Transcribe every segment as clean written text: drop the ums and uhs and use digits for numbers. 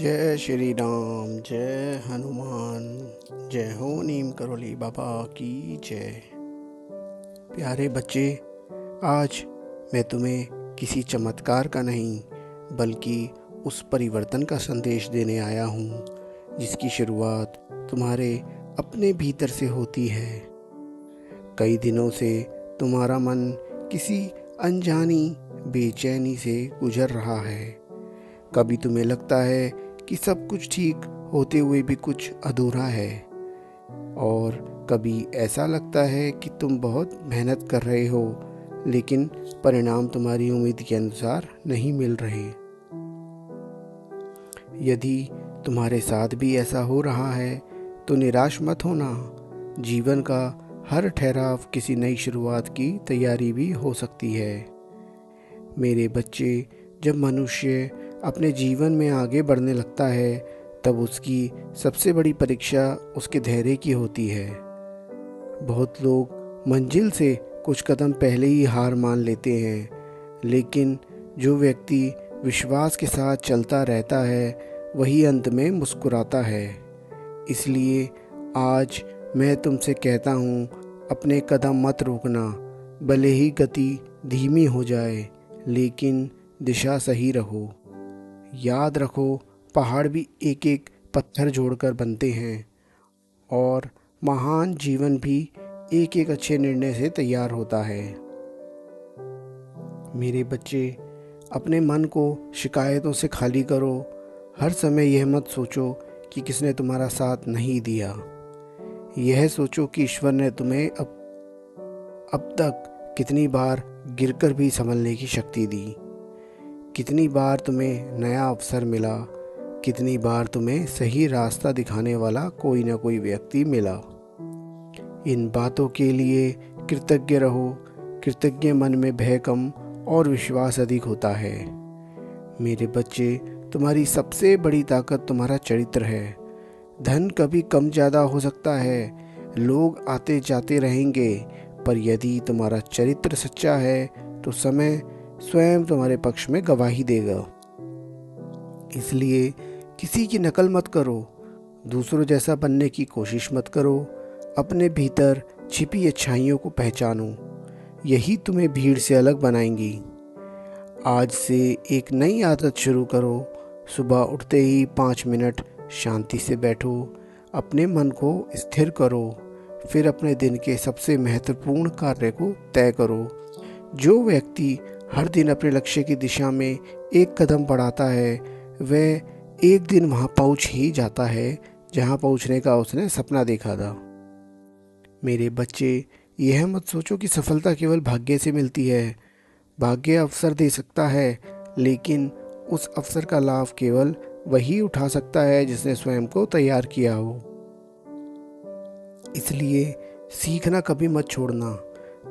जय श्री राम, जय हनुमान, जय हो नीम करोली बाबा की जय। प्यारे बच्चे, आज मैं तुम्हें किसी चमत्कार का नहीं बल्कि उस परिवर्तन का संदेश देने आया हूँ जिसकी शुरुआत तुम्हारे अपने भीतर से होती है। कई दिनों से तुम्हारा मन किसी अनजानी बेचैनी से गुजर रहा है। कभी तुम्हें लगता है कि सब कुछ ठीक होते हुए भी कुछ अधूरा है, और कभी ऐसा लगता है कि तुम बहुत मेहनत कर रहे हो लेकिन परिणाम तुम्हारी उम्मीद के अनुसार नहीं मिल रहे। यदि तुम्हारे साथ भी ऐसा हो रहा है तो निराश मत होना। जीवन का हर ठहराव किसी नई शुरुआत की तैयारी भी हो सकती है। मेरे बच्चे, जब मनुष्य अपने जीवन में आगे बढ़ने लगता है तब उसकी सबसे बड़ी परीक्षा उसके धैर्य की होती है। बहुत लोग मंजिल से कुछ कदम पहले ही हार मान लेते हैं, लेकिन जो व्यक्ति विश्वास के साथ चलता रहता है वही अंत में मुस्कुराता है। इसलिए आज मैं तुमसे कहता हूँ, अपने कदम मत रोकना। भले ही गति धीमी हो जाए लेकिन दिशा सही रहो। याद रखो, पहाड़ भी एक एक पत्थर जोड़कर बनते हैं और महान जीवन भी एक एक अच्छे निर्णय से तैयार होता है। मेरे बच्चे, अपने मन को शिकायतों से खाली करो। हर समय यह मत सोचो कि किसने तुम्हारा साथ नहीं दिया। यह सोचो कि ईश्वर ने तुम्हें अब तक कितनी बार गिरकर भी संभलने की शक्ति दी। कितनी बार तुम्हें नया अवसर मिला, कितनी बार तुम्हें सही रास्ता दिखाने वाला कोई ना कोई व्यक्ति मिला। इन बातों के लिए कृतज्ञ रहो। कृतज्ञ मन में भय कम और विश्वास अधिक होता है। मेरे बच्चे, तुम्हारी सबसे बड़ी ताकत तुम्हारा चरित्र है। धन कभी कम ज़्यादा हो सकता है, लोग आते जाते रहेंगे, पर यदि तुम्हारा चरित्र सच्चा है तो समय स्वयं तुम्हारे पक्ष में गवाही देगा। इसलिए किसी की नकल मत करो, दूसरों जैसा बनने की कोशिश मत करो। अपने भीतर छिपी अच्छाइयों को पहचानो, यही तुम्हें भीड़ से अलग बनाएंगी। आज से एक नई आदत शुरू करो। सुबह उठते ही 5 मिनट शांति से बैठो, अपने मन को स्थिर करो, फिर अपने दिन के सबसे महत्वपूर्ण कार्य को तय करो। जो व्यक्ति हर दिन अपने लक्ष्य की दिशा में एक कदम बढ़ाता है वह एक दिन वहाँ पहुँच ही जाता है जहाँ पहुँचने का उसने सपना देखा था। मेरे बच्चे, यह मत सोचो कि सफलता केवल भाग्य से मिलती है। भाग्य अवसर दे सकता है, लेकिन उस अवसर का लाभ केवल वही उठा सकता है जिसने स्वयं को तैयार किया हो। इसलिए सीखना कभी मत छोड़ना।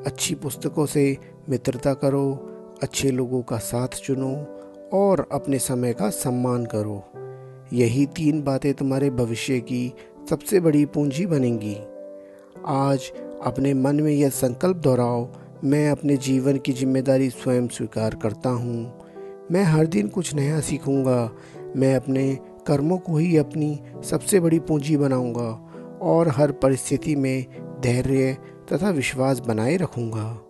अच्छी पुस्तकों से मित्रता करो, अच्छे लोगों का साथ चुनो और अपने समय का सम्मान करो। यही 3 बातें तुम्हारे भविष्य की सबसे बड़ी पूंजी बनेंगी। आज अपने मन में यह संकल्प दोहराओ, मैं अपने जीवन की जिम्मेदारी स्वयं स्वीकार करता हूँ। मैं हर दिन कुछ नया सीखूँगा। मैं अपने कर्मों को ही अपनी सबसे बड़ी पूंजी बनाऊँगा और हर परिस्थिति में धैर्य तथा विश्वास बनाए रखूँगा।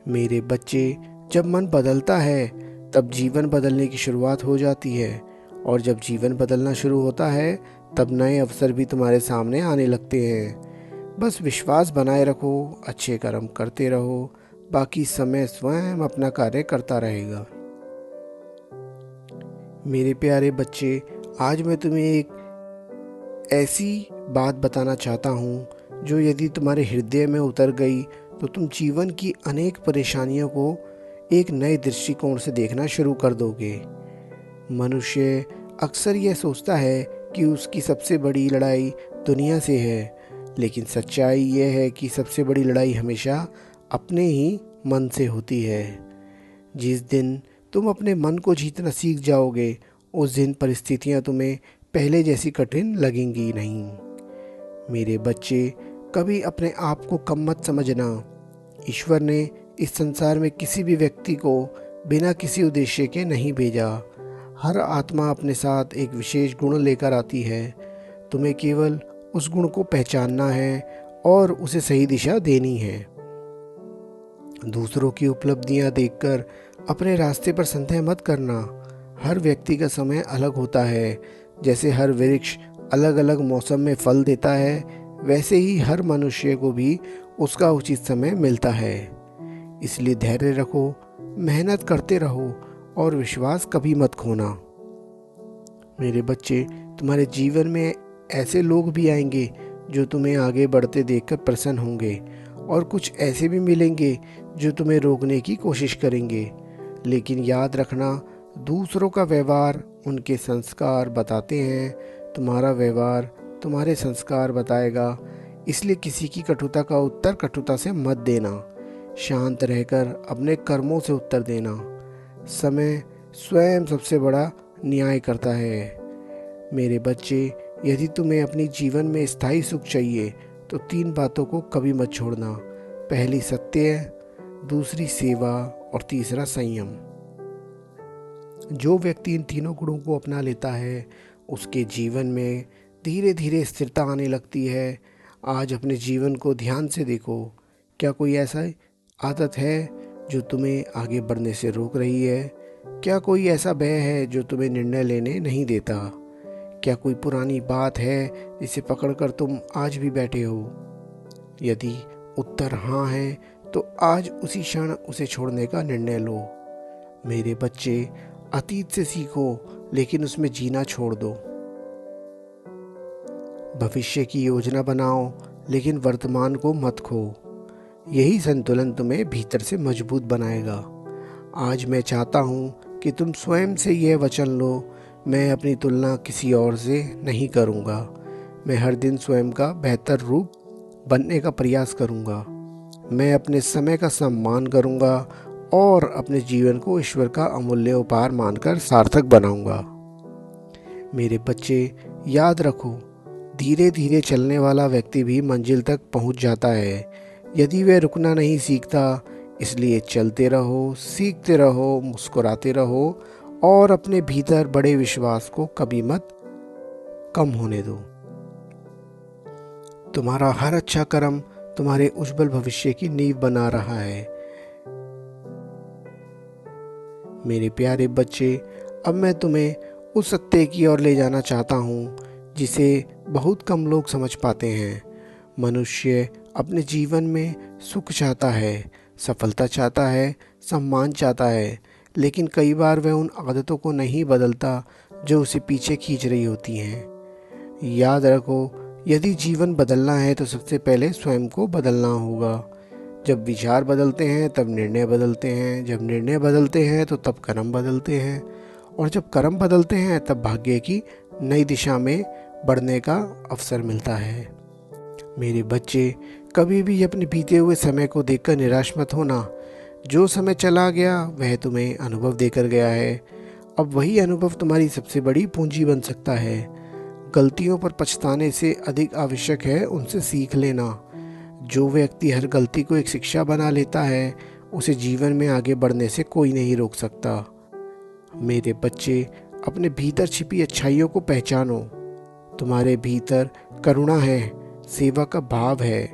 मेरे बच्चे, जब मन बदलता है तब जीवन बदलने की शुरुआत हो जाती है, और जब जीवन बदलना शुरू होता है तब नए अवसर भी तुम्हारे सामने आने लगते हैं। बस विश्वास बनाए रखो, अच्छे कर्म करते रहो, बाकी समय स्वयं अपना कार्य करता रहेगा। मेरे प्यारे बच्चे, आज मैं तुम्हें एक ऐसी बात बताना चाहता हूँ जो यदि तुम्हारे हृदय में उतर गई तो तुम जीवन की अनेक परेशानियों को एक नए दृष्टिकोण से देखना शुरू कर दोगे। मनुष्य अक्सर यह सोचता है कि उसकी सबसे बड़ी लड़ाई दुनिया से है, लेकिन सच्चाई यह है कि सबसे बड़ी लड़ाई हमेशा अपने ही मन से होती है। जिस दिन तुम अपने मन को जीतना सीख जाओगे उस दिन परिस्थितियाँ तुम्हें पहले जैसी कठिन लगेंगी नहीं। मेरे बच्चे, कभी अपने आप को कम मत समझना। ईश्वर ने इस संसार में किसी भी व्यक्ति को बिना किसी उद्देश्य के नहीं भेजा। हर आत्मा अपने साथ एक विशेष गुण लेकर आती है। तुम्हें केवल उस गुण को पहचानना है और उसे सही दिशा देनी है। दूसरों की उपलब्धियां देखकर अपने रास्ते पर संदेह मत करना। हर व्यक्ति का समय अलग होता है। जैसे हर वृक्ष अलग अलग मौसम में फल देता है, वैसे ही हर मनुष्य को भी उसका उचित समय मिलता है। इसलिए धैर्य रखो, मेहनत करते रहो और विश्वास कभी मत खोना। मेरे बच्चे, तुम्हारे जीवन में ऐसे लोग भी आएंगे जो तुम्हें आगे बढ़ते देखकर प्रसन्न होंगे, और कुछ ऐसे भी मिलेंगे जो तुम्हें रोकने की कोशिश करेंगे। लेकिन याद रखना, दूसरों का व्यवहार उनके संस्कार बताते हैं, तुम्हारा व्यवहार तुम्हारे संस्कार बताएगा। इसलिए किसी की कटुता का उत्तर कटुता से मत देना। शांत रहकर अपने कर्मों से उत्तर देना। समय स्वयं सबसे बड़ा न्याय करता है। मेरे बच्चे, यदि तुम्हें अपनी जीवन में स्थायी सुख चाहिए तो 3 बातों को कभी मत छोड़ना। पहली सत्य, दूसरी सेवा और तीसरा संयम। जो व्यक्ति इन तीनों गुणों को अपना लेता है, उसके जीवन में धीरे धीरे स्थिरता आने लगती है। आज अपने जीवन को ध्यान से देखो। क्या कोई ऐसा आदत है जो तुम्हें आगे बढ़ने से रोक रही है? क्या कोई ऐसा भय है जो तुम्हें निर्णय लेने नहीं देता? क्या कोई पुरानी बात है जिसे पकड़कर तुम आज भी बैठे हो? यदि उत्तर हाँ है तो आज उसी क्षण उसे छोड़ने का निर्णय लो। मेरे बच्चे, अतीत से सीखो लेकिन उसमें जीना छोड़ दो। भविष्य की योजना बनाओ लेकिन वर्तमान को मत खो। यही संतुलन तुम्हें भीतर से मजबूत बनाएगा। आज मैं चाहता हूँ कि तुम स्वयं से यह वचन लो, मैं अपनी तुलना किसी और से नहीं करूँगा। मैं हर दिन स्वयं का बेहतर रूप बनने का प्रयास करूँगा। मैं अपने समय का सम्मान करूँगा और अपने जीवन को ईश्वर का अमूल्य उपहार मानकर सार्थक बनाऊँगा। मेरे बच्चे, याद रखो, धीरे धीरे चलने वाला व्यक्ति भी मंजिल तक पहुँच जाता है यदि वह रुकना नहीं सीखता। इसलिए चलते रहो, सीखते रहो, मुस्कुराते रहो और अपने भीतर बड़े विश्वास को कभी मत कम होने दो। तुम्हारा हर अच्छा कर्म तुम्हारे उज्जवल भविष्य की नींव बना रहा है। मेरे प्यारे बच्चे, अब मैं तुम्हें उस सत्य की ओर ले जाना चाहता हूँ जिसे बहुत कम लोग समझ पाते हैं। मनुष्य अपने जीवन में सुख चाहता है, सफलता चाहता है, सम्मान चाहता है, लेकिन कई बार वह उन आदतों को नहीं बदलता जो उसे पीछे खींच रही होती हैं। याद रखो, यदि जीवन बदलना है तो सबसे पहले स्वयं को बदलना होगा। जब विचार बदलते हैं तब निर्णय बदलते हैं, जब निर्णय बदलते हैं तो तब कर्म बदलते हैं, और जब कर्म बदलते हैं तब भाग्य की नई दिशा में बढ़ने का अवसर मिलता है। मेरे बच्चे, कभी भी अपने बीते हुए समय को देखकर निराश मत होना। जो समय चला गया वह तुम्हें अनुभव देकर गया है। अब वही अनुभव तुम्हारी सबसे बड़ी पूंजी बन सकता है। गलतियों पर पछताने से अधिक आवश्यक है उनसे सीख लेना। जो व्यक्ति हर गलती को एक शिक्षा बना लेता है, उसे जीवन में आगे बढ़ने से कोई नहीं रोक सकता। मेरे बच्चे, अपने भीतर छिपी अच्छाइयों को पहचानो। तुम्हारे भीतर करुणा है, सेवा का भाव है,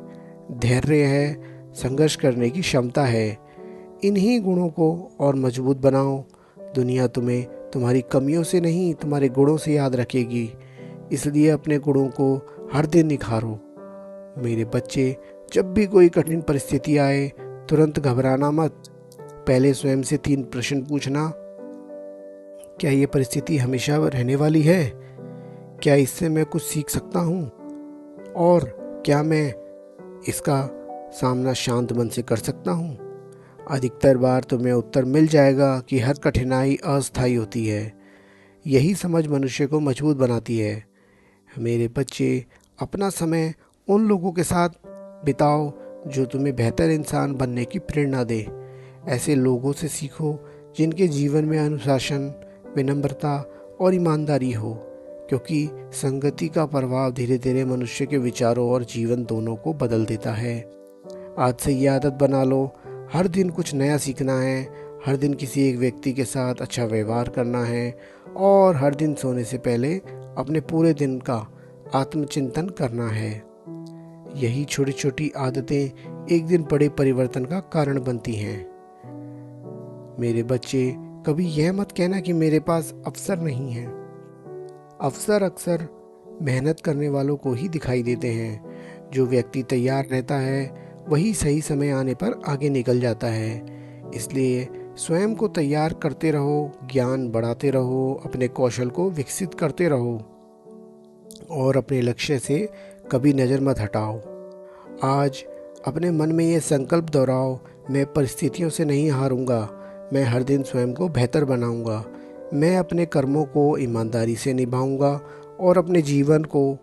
धैर्य है, संघर्ष करने की क्षमता है। इन्हीं गुणों को और मजबूत बनाओ। दुनिया तुम्हें तुम्हारी कमियों से नहीं, तुम्हारे गुणों से याद रखेगी। इसलिए अपने गुणों को हर दिन निखारो। मेरे बच्चे, जब भी कोई कठिन परिस्थिति आए, तुरंत घबराना मत। पहले स्वयं से 3 प्रश्न पूछना। क्या ये परिस्थिति हमेशा रहने वाली है? क्या इससे मैं कुछ सीख सकता हूँ? और क्या मैं इसका सामना शांत मन से कर सकता हूँ? अधिकतर बार तुम्हें उत्तर मिल जाएगा कि हर कठिनाई अस्थायी होती है। यही समझ मनुष्य को मजबूत बनाती है। मेरे बच्चे, अपना समय उन लोगों के साथ बिताओ जो तुम्हें बेहतर इंसान बनने की प्रेरणा दे। ऐसे लोगों से सीखो जिनके जीवन में अनुशासन, विनम्रता और ईमानदारी हो, क्योंकि संगति का प्रभाव धीरे धीरे मनुष्य के विचारों और जीवन दोनों को बदल देता है। आज से ये आदत बना लो, हर दिन कुछ नया सीखना है, हर दिन किसी एक व्यक्ति के साथ अच्छा व्यवहार करना है और हर दिन सोने से पहले अपने पूरे दिन का आत्मचिंतन करना है। यही छोटी छोटी आदतें एक दिन बड़े परिवर्तन का कारण बनती हैं। मेरे बच्चे, कभी यह मत कहना कि मेरे पास अवसर नहीं है। अवसर अक्सर मेहनत करने वालों को ही दिखाई देते हैं। जो व्यक्ति तैयार रहता है वही सही समय आने पर आगे निकल जाता है। इसलिए स्वयं को तैयार करते रहो, ज्ञान बढ़ाते रहो, अपने कौशल को विकसित करते रहो और अपने लक्ष्य से कभी नज़र मत हटाओ। आज अपने मन में ये संकल्प दोहराओ, मैं परिस्थितियों से नहीं हारूंगा, मैं हर दिन स्वयं को बेहतर बनाऊंगा। मैं अपने कर्मों को ईमानदारी से निभाऊंगा और अपने जीवन को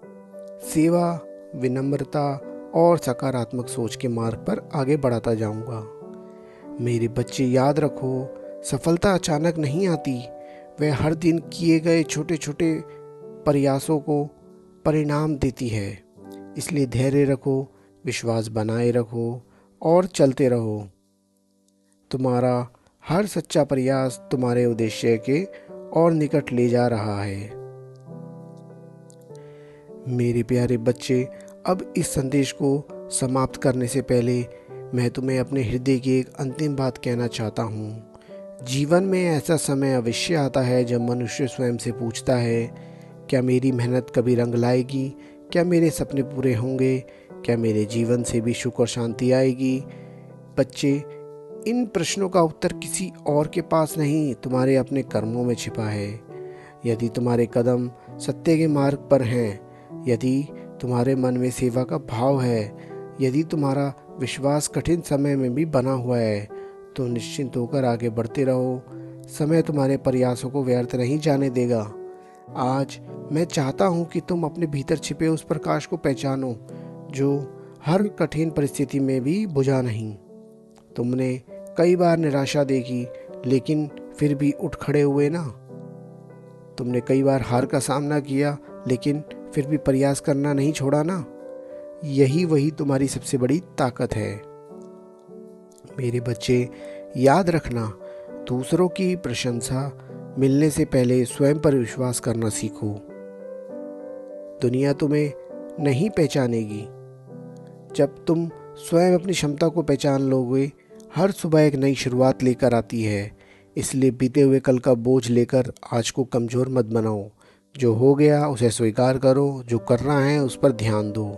सेवा, विनम्रता और सकारात्मक सोच के मार्ग पर आगे बढ़ाता जाऊंगा। मेरे बच्चे, याद रखो, सफलता अचानक नहीं आती। वह हर दिन किए गए छोटे छोटे प्रयासों को परिणाम देती है। इसलिए धैर्य रखो, विश्वास बनाए रखो और चलते रहो। तुम्हारा हर सच्चा प्रयास तुम्हारे उद्देश्य के और निकट ले जा रहा है। मेरे प्यारे बच्चे, अब इस संदेश को समाप्त करने से पहले मैं तुम्हें अपने हृदय की एक अंतिम बात कहना चाहता हूँ। जीवन में ऐसा समय अवश्य आता है जब मनुष्य स्वयं से पूछता है, क्या मेरी मेहनत कभी रंग लाएगी? क्या मेरे सपने पूरे होंगे? क्या मेरे जीवन से भी सुख और शांति आएगी? बच्चे, इन प्रश्नों का उत्तर किसी और के पास नहीं, तुम्हारे अपने कर्मों में छिपा है। यदि तुम्हारे कदम सत्य के मार्ग पर हैं, यदि तुम्हारे मन में सेवा का भाव है, यदि तुम्हारा विश्वास कठिन समय में भी बना हुआ है, तो निश्चिंत होकर आगे बढ़ते रहो। समय तुम्हारे प्रयासों को व्यर्थ नहीं जाने देगा। आज मैं चाहता हूँ कि तुम अपने भीतर छिपे उस प्रकाश को पहचानो जो हर कठिन परिस्थिति में भी बुझा नहीं। तुमने कई बार निराशा देखी, लेकिन फिर भी उठ खड़े हुए ना। तुमने कई बार हार का सामना किया, लेकिन फिर भी प्रयास करना नहीं छोड़ा ना। यही वही तुम्हारी सबसे बड़ी ताकत है। मेरे बच्चे, याद रखना, दूसरों की प्रशंसा मिलने से पहले स्वयं पर विश्वास करना सीखो। दुनिया तुम्हें नहीं पहचानेगी। जब तुम स्वयं अपनी क्षमता को पहचान लोगे, हर सुबह एक नई शुरुआत लेकर आती है। इसलिए बीते हुए कल का बोझ लेकर आज को कमज़ोर मत बनाओ। जो हो गया उसे स्वीकार करो, जो करना है उस पर ध्यान दो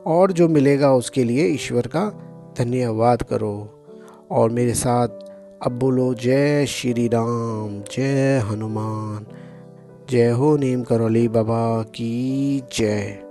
और जो मिलेगा उसके लिए ईश्वर का धन्यवाद करो। और मेरे साथ अब बोलो, जय श्री राम, जय हनुमान, जय हो नीम करौली बाबा की जय।